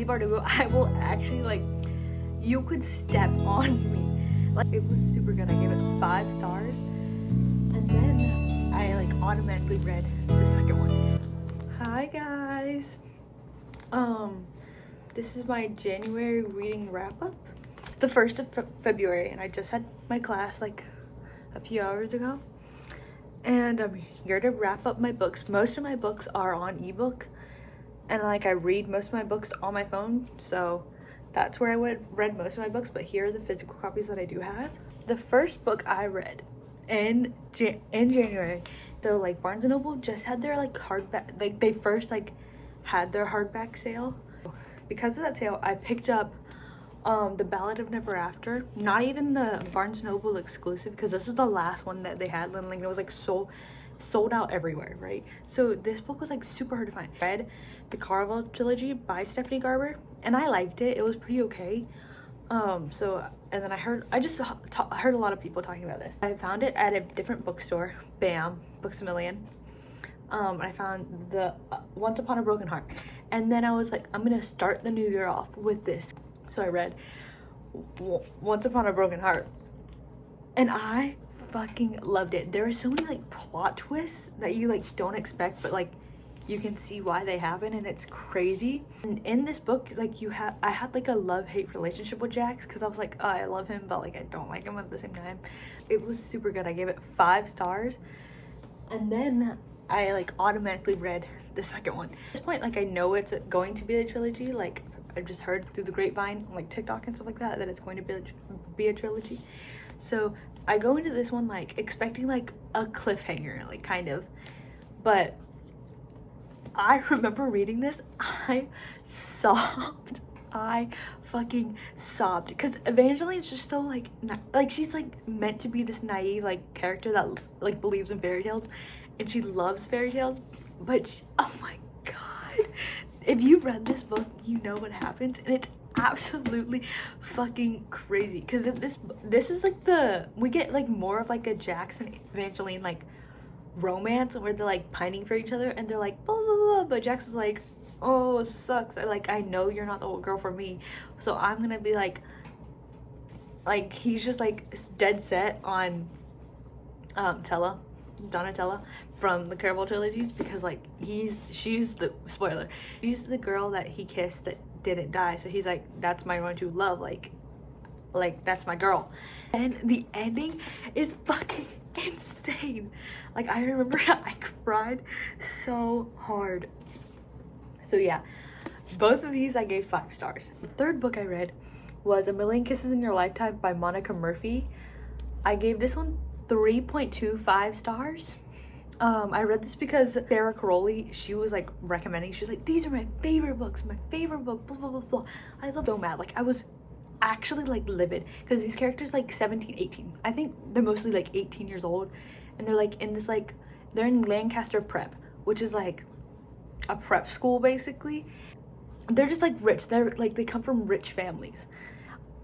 Bardugo, I will actually, like, you could step on me. Like, it was super good. I gave it 5 stars. And then I, like, automatically read the second one. Hi, guys. This is my January reading wrap-up. It's the 1st of February, and I just had my class, like, a few hours ago. And I'm here to wrap up my books. Most of my books are on ebook, and like I read most of my books on my phone, so that's where I would read most of my books. But here are the physical copies that I do have. The first book I read in January, so like Barnes & Noble just had their like hardback, like they first like had their hardback sale. Because of that sale, I picked up The Ballad of Never After. Not even the Barnes & Noble exclusive, because this is the last one that they had. Like, it was like sold out everywhere, right? So this book was like super hard to find. I read the Caraval trilogy by Stephanie Garber, and I liked it. It was pretty okay. And then I heard a lot of people talking about this. I found it at a different bookstore, BAM, Books A Million. I found the Once Upon a Broken Heart, and then I was like, I'm gonna start the new year off with this. So I read Once Upon a Broken Heart, and I fucking loved it. There are so many like plot twists that you like don't expect, but like you can see why they happen, and it's crazy. And in this book, like I had like a love-hate relationship with Jax, because I was like, oh, I love him, but like I don't like him at the same time. It was super good. I gave it 5 stars, and then I like automatically read the second one. At this point, like I know it's going to be a trilogy. Like I've just heard through the grapevine, like TikTok and stuff like that, that it's going to be a trilogy. So I go into this one like expecting like a cliffhanger, like kind of. But I remember reading this, I sobbed. I fucking sobbed, because Evangeline's just so like she's like meant to be this naive like character that like believes in fairy tales, and she loves fairy tales, but oh my god, if you've read this book, you know what happens, and it's absolutely fucking crazy. Because this is like we get like more of like a Jax and Evangeline like romance, where they're like pining for each other, and they're like blah blah blah, but Jax is like, oh, it sucks, I know you're not the girl for me, so I'm gonna be like he's just like dead set on Donatella from the Caraval trilogies, because like she's the girl that he kissed that didn't die, so he's like, that's my one true love, like that's my girl. And the ending is fucking insane. Like I remember I cried so hard. So yeah, both of these I gave 5 stars. The third book I read was A Million Kisses in Your Lifetime by Monica Murphy. I gave this one 3.25 stars. I read this because Sarah Caroli, she was like recommending, she was like, these are my favorite books, my favorite book, blah blah blah blah. I love so mad, like I was actually like livid, because these characters like 17, 18, I think they're mostly like 18 years old, and they're like in this like, they're in Lancaster Prep, which is like a prep school basically. They're just like rich, they're like, they come from rich families.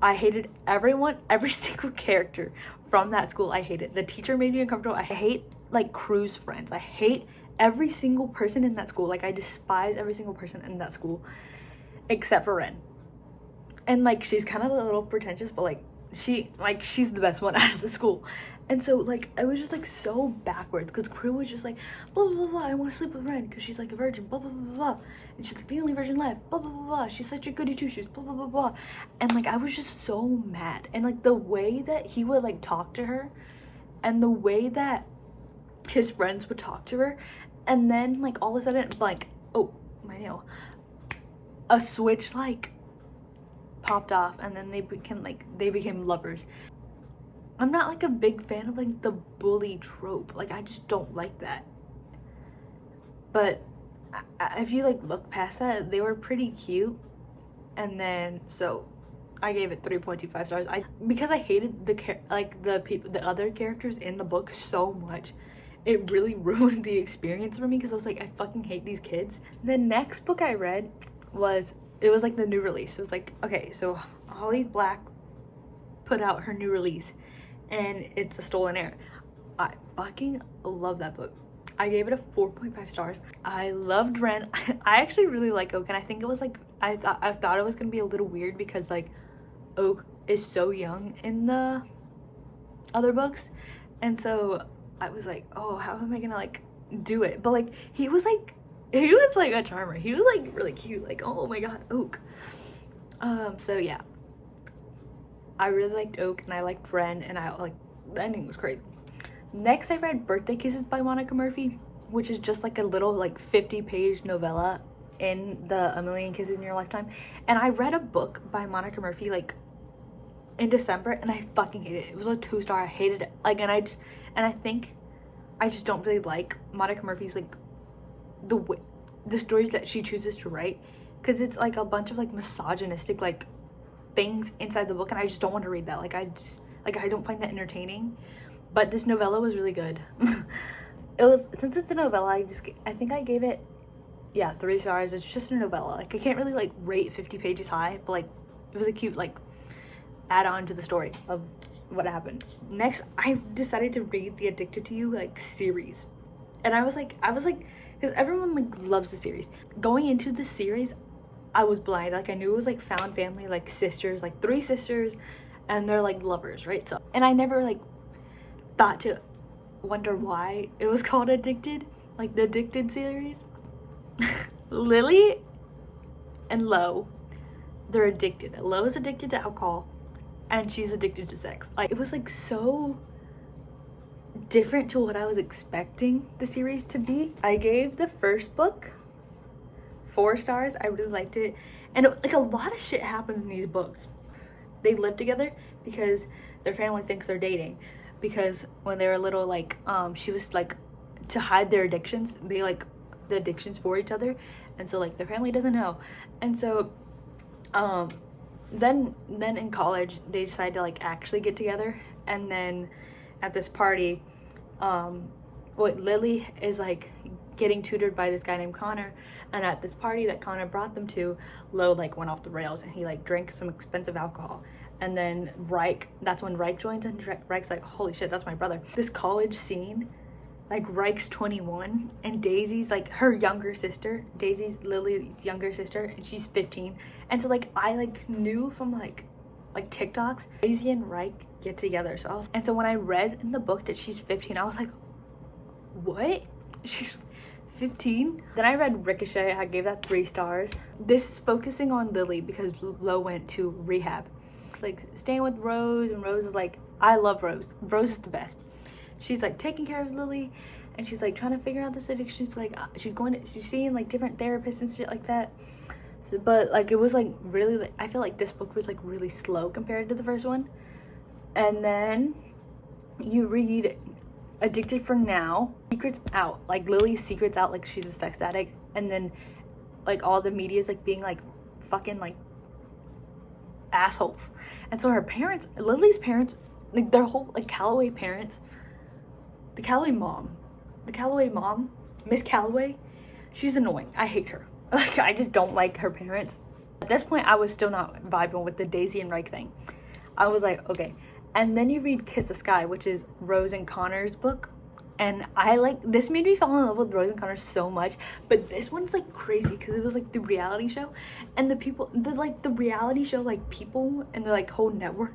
I hated every single character from that school. I hated the teacher, made me uncomfortable. I hate like Crue's friends. I hate every single person in that school. Like I despise every single person in that school except for Ren. And like she's kind of a little pretentious, but like she's the best one out of the school. And so like I was just like so backwards, because Crue was just like blah blah blah, I want to sleep with Ren because she's like a virgin, blah blah blah blah, and she's like the only virgin left, blah blah blah blah, she's such a goody two shoes, blah blah blah blah. And like I was just so mad, and like the way that he would like talk to her, and the way that his friends would talk to her, and then like all of a sudden like, oh my nail, a switch like popped off, and then they became lovers. I'm not like a big fan of like the bully trope, like I just don't like that. But if you like look past that, they were pretty cute. And then so I gave it 3.25 stars. Because I hated the other characters in the book so much, it really ruined the experience for me, because I was like, I fucking hate these kids. The next book I read was like the new release. It was like, okay, so Holly Black put out her new release, and it's A Stolen Heir. I fucking love that book. I gave it a 4.5 stars. I loved Ren. I actually really like Oak, and I think it was like I thought it was gonna be a little weird because like Oak is so young in the other books, and so I was like, oh, how am I gonna like do it? But like he was like a charmer. He was like really cute. Like, oh my god, Oak. So yeah, I really liked Oak, and I liked Ren, and I like the ending was crazy. Next, I read Birthday Kisses by Monica Murphy, which is just like a little like 50-page novella in the A Million Kisses in Your Lifetime. And I read a book by Monica Murphy like in December, and I fucking hated it. It was a 2-star. I hated it. Like, and I think I just don't really like Monica Murphy's like the stories that she chooses to write, because it's like a bunch of like misogynistic like things inside the book, and I just don't want to read that. Like I don't find that entertaining. But this novella was really good. It was, since it's a novella, I think I gave it 3 stars. It's just a novella. Like I can't really like rate 50 pages high, but like it was a cute like add on to the story of what happened. Next, I decided to read the Addicted to You like series, and I was like because everyone like loves the series. Going into the series, I was blind. Like I knew it was like found family, like sisters, like 3 sisters, and they're like lovers, right? So, and I never like thought to wonder why it was called Addicted, like the Addicted series. Lily and Lo, they're addicted. Lo's addicted to alcohol, and she's addicted to sex. Like it was like so different to what I was expecting the series to be. I gave the first book 4 stars. I really liked it, and like a lot of shit happens in these books. They live together because their family thinks they're dating, because when they were little, like she was like, to hide their addictions, they like the addictions for each other, and so like their family doesn't know. And so then in college they decide to like actually get together, and then at this party Lily is like getting tutored by this guy named Connor, and at this party that Connor brought them to, Lo like went off the rails, and he like drank some expensive alcohol. And then that's when Reich joins, and Reich's like, holy shit, that's my brother. This college scene, like Reich's 21 and Daisy's like her younger sister. Daisy's Lily's younger sister, and she's 15. And so like I like knew from like TikToks, Daisy and Reich get together. And so when I read in the book that she's 15, I was like, what? She's 15? Then I read Ricochet. I gave that 3 stars. This is focusing on Lily because Lo went to rehab. Like staying with Rose, and Rose is like, I love Rose. Rose is the best. She's like taking care of Lily, and she's like trying to figure out this addiction. She's like she's seeing like different therapists and shit like that. So, but like it was like really like, I feel like this book was like really slow compared to the first one. And then you read Addicted for Now. Secrets out. Like Lily's secrets out, like she's a sex addict, and then like all the media's like being like fucking like assholes. And so her parents, Lily's parents, like their whole like Calloway parents, the Calloway mom, Miss Calloway, she's annoying. I hate her. Like I just don't like her parents. At this point I was still not vibing with the Daisy and Reich thing. I was like, okay. And then you read Kiss the Sky, which is Rose and Connor's book, and this made me fall in love with Rose and Connor so much. But this one's like crazy because it was like the reality show, and the reality show like people and the like whole network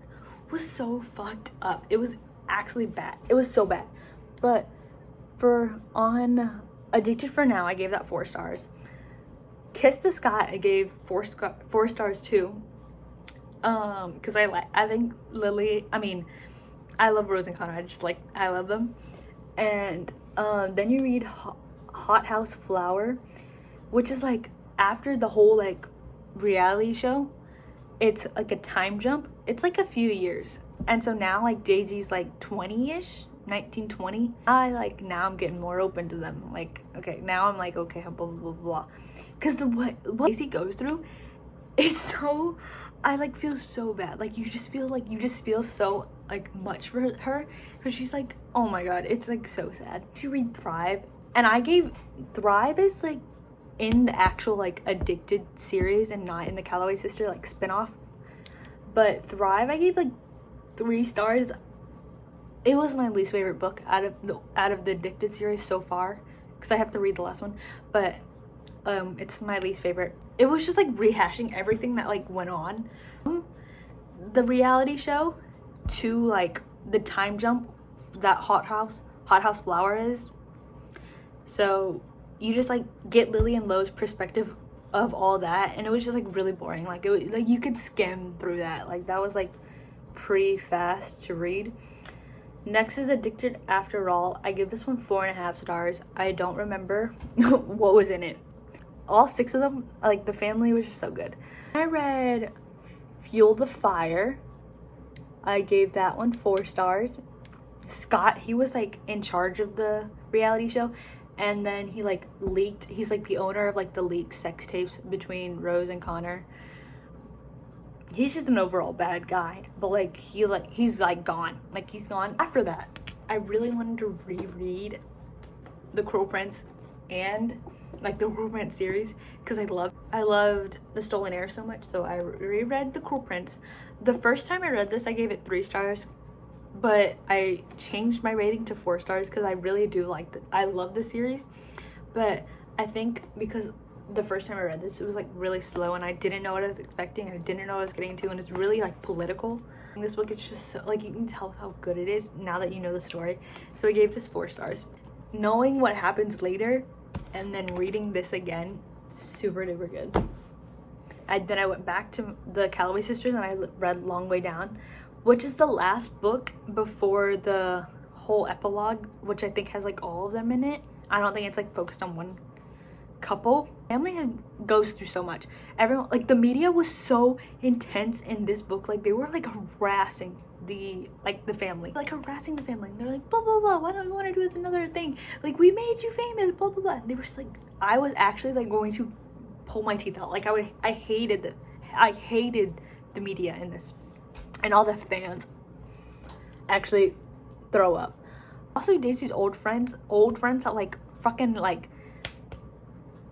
was so fucked up. It was actually bad. It was so bad. But on Addicted for Now, I gave that 4 stars. Kiss the Sky, I gave 4 stars too. Because I think Lily, I love Rose and Connor. I love them. And then you read Hot House Flower, which is like after the whole like reality show. It's like a time jump. It's like a few years, and so now like Daisy's like 20-ish, 1920. Now I'm getting more open to them. Like, okay, now I'm like, okay, blah blah blah blah, because what Daisy goes through is so, I like feel so bad. Like you just feel so like much for her, because she's like, oh my god, it's like so sad. To read Thrive, and I gave Thrive is like in the actual like Addicted series and not in the Calloway sister like spinoff. But Thrive I gave like 3 stars. It was my least favorite book out of the Addicted series so far. because I have to read the last one, but it's my least favorite. It was just like rehashing everything that like went on. The reality show to like the time jump that Hot House Flower is. So you just like get Lily and Lo's perspective of all that, and it was just like really boring. Like it was like you could skim through that. Like that was like pretty fast to read. Next is Addicted After All. I give this one 4.5 stars. I don't remember what was in it. All 6 of them, like the family was just so good. I read Fuel the Fire. I gave that one 4 stars. Scott, he was like in charge of the reality show, and then he like leaked. He's like the owner of like the leaked sex tapes between Rose and Connor. He's just an overall bad guy, but like he's like gone. Like he's gone. After that, I really wanted to reread The Cruel Prince and like the Cruel Prince series because I loved The Stolen Heir so much. So I reread The Cruel Prince. The first time I read this, I gave it 3 stars, but I changed my rating to 4 stars because I really do like I love the series. But I think because the first time I read this, it was like really slow and I didn't know what I was expecting. I didn't know what I was getting into, and it's really like political. In this book, it's just so, like you can tell how good it is now that you know the story. So I gave this 4 stars. Knowing what happens later and then reading this again, super duper good. Then I went back to the Calloway Sisters and I read Long Way Down, which is the last book before the whole epilogue, which I think has like all of them in it. I don't think it's like focused on one couple. Family goes through so much. Everyone, like the media was so intense in this book. Like they were like harassing the family. Like harassing the family. And they're like, blah blah blah, why don't you want to do this another thing? Like we made you famous, blah blah blah. And they were just like, I was actually like going to pull my teeth out. Like I hated the media in this. And all the fans actually throw up. Also Daisy's old friends that like fucking like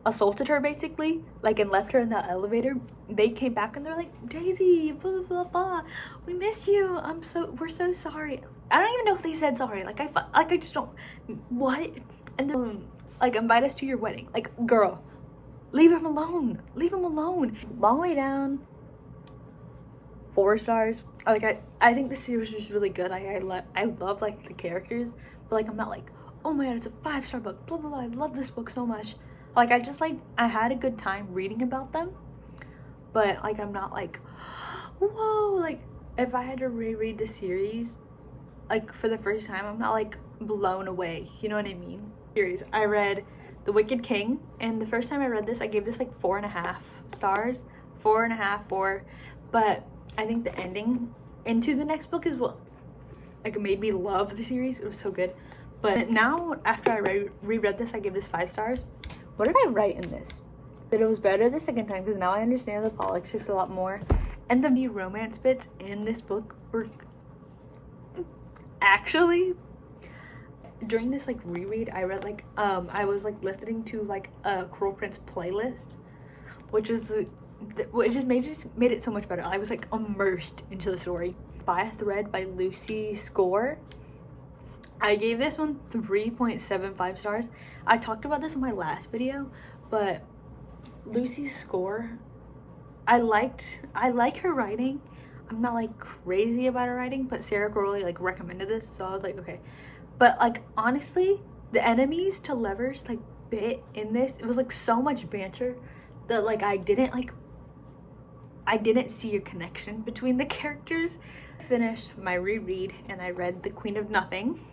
assaulted her basically, like, and left her in the elevator, they came back and they're like, Daisy, blah blah blah blah, we miss you, we're so sorry. I don't even know if they said sorry. Like I just don't, what? And then like invite us to your wedding. Like girl, leave him alone. Long Way Down, 4 stars. Like I think the series was just really good. I love like the characters, but like I'm not like, oh my god, it's a 5-star book, blah blah blah, I love this book so much. Like I just like, I had a good time reading about them, but like I'm not like, whoa. Like if I had to reread the series like for the first time, I'm not like blown away, you know what I mean? Series, I read The Wicked King, and the first time I read this, I gave this like 4.5 stars, 4.5, but I think the ending into the next book is what like made me love the series. It was so good. But now after I reread this, I give this 5 stars. What did I write in this? That it was better the second time because now I understand the politics just a lot more, and the new romance bits in this book were actually, during this like reread, I read like I was like listening to like a Cruel Prince playlist, which just made it so much better. I was like immersed into the story. By a Thread by Lucy Score. I gave this one 3.75 stars. I talked about this in my last video, but Lucy Score, I like her writing. I'm not like crazy about her writing, but Sarah Crowley like recommended this, so I was like, okay. But like honestly, the enemies to lovers like bit in this, it was like so much banter that like I didn't see a connection between the characters. I finished my reread and I read The Queen of Nothing.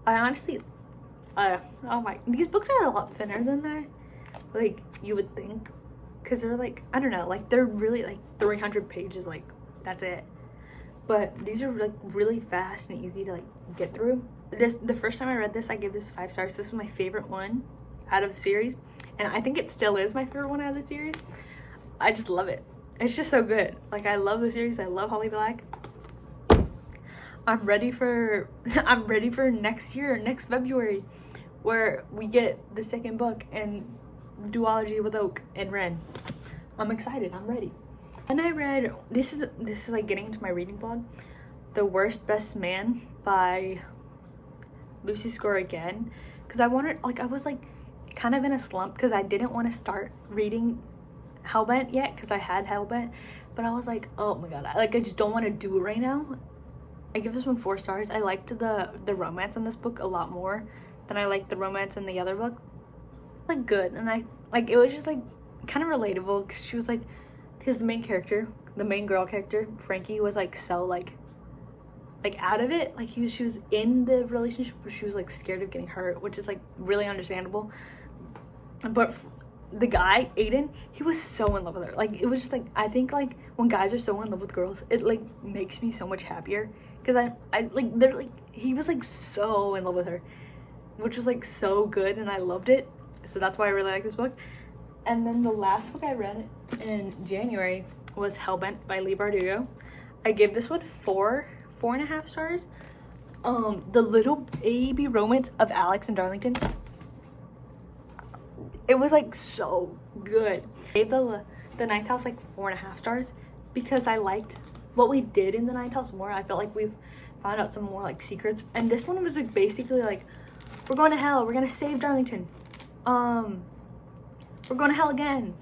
I honestly, oh my, these books are a lot thinner than that, like you would think, because they're like, I don't know, like they're really like 300 pages, like that's it. But these are like really fast and easy to like get through. The first time I read this, I gave this 5 stars. This was my favorite one out of the series, and I think it still is my favorite one out of the series. I just love it. It's just so good. Like I love the series. I love Holly Black. I'm ready for next year, next February, where we get the second book and duology with Oak and Ren. I'm excited. I'm ready. And I read, this is like getting into my reading vlog, The Worst Best Man by Lucy Score again. because I wanted, like, I was like kind of in a slump because I didn't want to start reading Hellbent yet because I had Hellbent, but I was like, oh my god, I just don't want to do it right now. I give this one 4 stars. I liked the romance in this book a lot more than I liked the romance in the other book. Like, good, and I like, it was just like kind of relatable because she was like, because the main character, the main girl character, Frankie, was like so like out of it. Like, she was in the relationship, but she was like scared of getting hurt, which is like really understandable. But the guy, Aiden, he was so in love with her. Like, it was just like, I think like when guys are so in love with girls, it like makes me so much happier because I like, they're like, he was like so in love with her, which was like so good, and I loved it. So that's why I really like this book. And then the last book I read in January was Hellbent by Leigh Bardugo. I gave this one 4.5 stars. The little baby romance of Alex and Darlington, it was like so good. I gave the Ninth House like 4.5 stars because I liked what we did in the Ninth House more. I felt like we've found out some more like secrets, and this one was like basically like, we're going to hell, we're gonna save Darlington, we're going to hell again,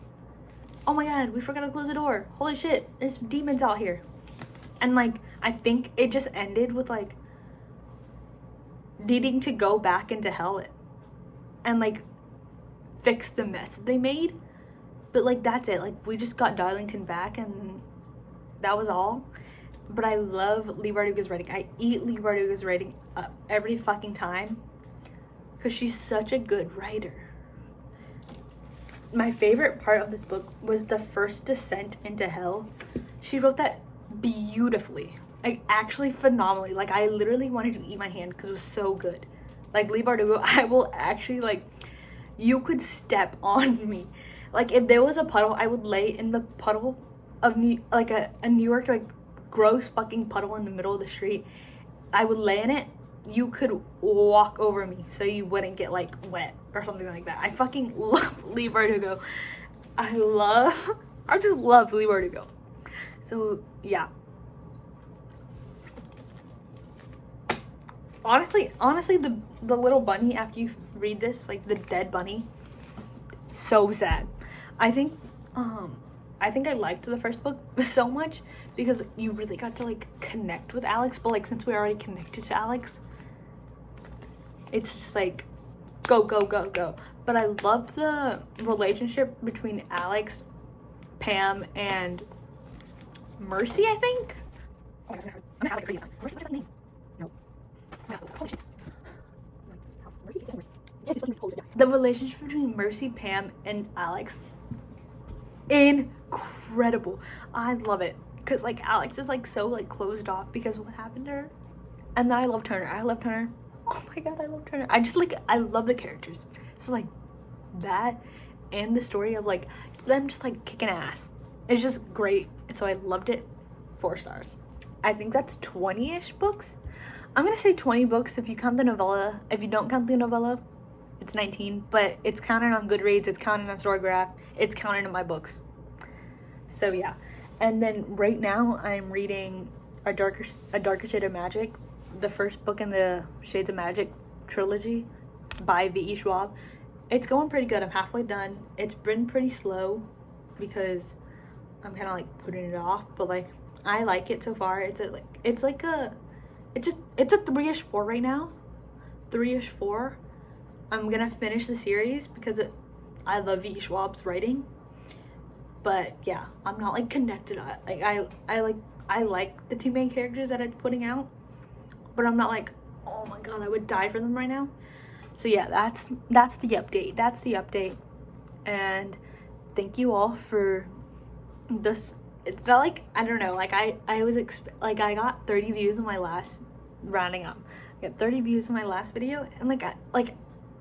oh my god, we forgot to close the door, holy shit, there's demons out here. And like, I think it just ended with like needing to go back into hell and like fix the mess that they made. But like, that's it. Like, we just got Darlington back and that was all. But I love Leigh Bardugo's writing. I eat Leigh Bardugo's writing up every fucking time because she's such a good writer. My favorite part of this book was the first descent into hell. She wrote that beautifully, like actually phenomenally. Like, I literally wanted to eat my hand because it was so good. Like, Leigh Bardugo, I will actually, like, you could step on me. Like, if there was a puddle, I would lay in the puddle of New York, like, gross fucking puddle in the middle of the street. I would lay in it. You could walk over me so you wouldn't get like wet or something like that. I fucking love Leigh Bardugo. I just love Leigh Bardugo. So yeah. Honestly, the little bunny, after you read this, like the dead bunny, so sad. I think I liked the first book so much because you really got to like connect with Alex, but like, since we already connected to Alex, it's just like go go go go. But I love the relationship between Alex, Pam, and Mercy, I think. The relationship between Mercy, Pam, and Alex, incredible. I love it because like, Alex is like so like closed off because of what happened to her, and then I love Turner. Oh my god, I love Turner. I love the characters. So like, that and the story of like them just like kicking ass, it's just great. So I loved it. 4 stars. I think that's 20-ish books. I'm gonna say 20 books if you count the novella. If you don't count the novella, it's 19, but it's counted on Goodreads, it's counted on Storygraph, it's counted in my books. So yeah. And then right now I'm reading A Darker Shade of Magic, the first book in the Shades of Magic trilogy by V.E. Schwab. It's going pretty good. I'm halfway done. It's been pretty slow because I'm kind of like putting it off, but like, I like it so far. It's a 3-ish 4 right now. 3-ish 4. I'm gonna finish the series because I love V.E. Schwab's writing. But yeah, I'm not like connected. I like the 2 main characters that it's putting out, but I'm not like, oh my god, I would die for them right now. So yeah, that's the update. And thank you all for this. It's not like, I don't know, like I got 30 views on my last, rounding up, I got 30 views on my last video, and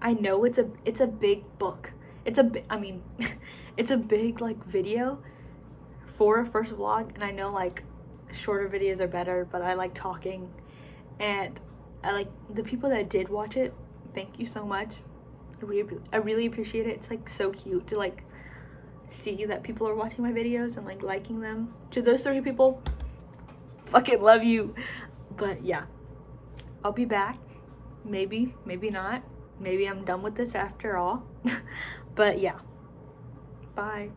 I know it's a big book. It's a big like video for a first vlog, and I know like shorter videos are better, but I like talking, and I like the people that did watch it. Thank you so much. I really appreciate it. It's like so cute to like see that people are watching my videos and like liking them. To those 30 people, fucking love you. But yeah, I'll be back. Maybe not. maybe I'm done with this after all. But yeah, bye.